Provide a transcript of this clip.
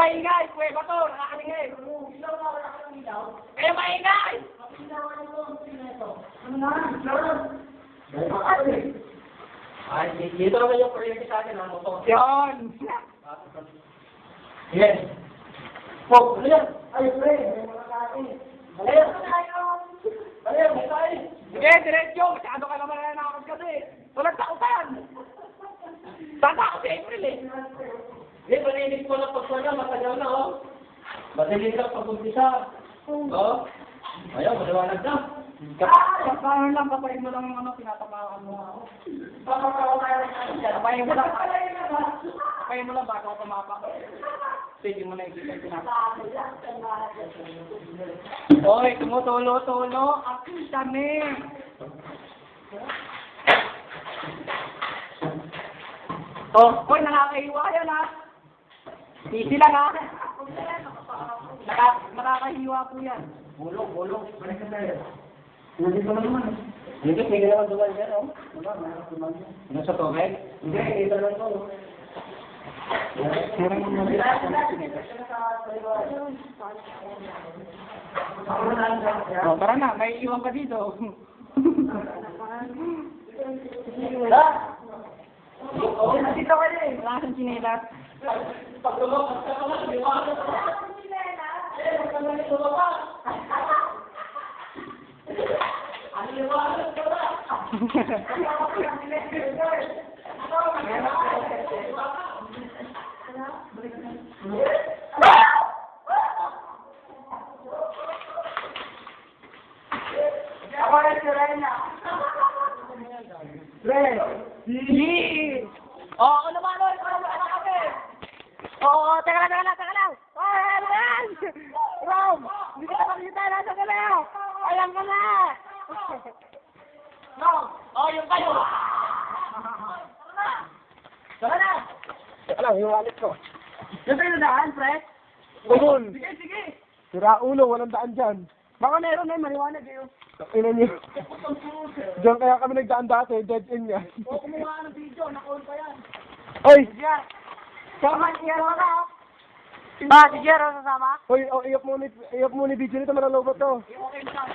maingay! Pwede ba to? Nakakalingay! Kaya maingay! Ay, dito naman yung kuryente sa atin, ano to? Yan! Yes! Pog, ano yan? Ay, pre! May mga kain! Ayan! Ayan, may kain! Sige, diretso! Masyado ka naman na nakakad kasi! Walang takutan! Tata ko si April eh! Hindi, paninig ko na pagpala, matagal na oh! Matagal ka pag-umpisa! Oh! Ayaw, maliwanag na! Paano lang, papayin mo lang yung ano, pinatapakan mo ako. Papayin mo lang. Papayin mo lang bago ako tumapak. Sige mo na yung pinatapakan. Oy, tumutulo-tulo. Akin kami. Oh, oy, nakakahiwa yan ha. Easy lang ha. Nakakahiwa po yan. Bulong. Balik ka tayo. Hindi ko naman. Hindi, may ginawa duman dyan, oh. Nasa tubig? Hindi, ito lang to. Sirang yung mabila. Oh, tara na, may iwan ka dito. Dito ka rin. Wala kang chinelas. Pag lumakas ka pa lang, liwanag ka pa. Wala kang chinelas? Wala kang lumakas. Ano liwanag ka ba? Ako rin si Rena. Ren! Yee! Oo, ano naman nun? Ano kami? Oo, teka lang! Rom! Hindi ka nakakita, nasa ka na! Alam ka na! Rom! Oo, yung kayo! Tara na! Teka lang, yung wallet ko. Yung kayo daan, pre? Kumul! Sige! Sira ulo, walang daan dyan. Baka meron na, maliwanag eh. Ina niyo. Diyan kaya kami nagdaan dati, dead end yan. O, kumuha ka ng video, naka-on pa yan. Oy! Sige! Sama, si Jero na! Ba, si Jero sasama? Oy, oh, iyak mo ni video nito, malalaw ba to? Okay mo lang.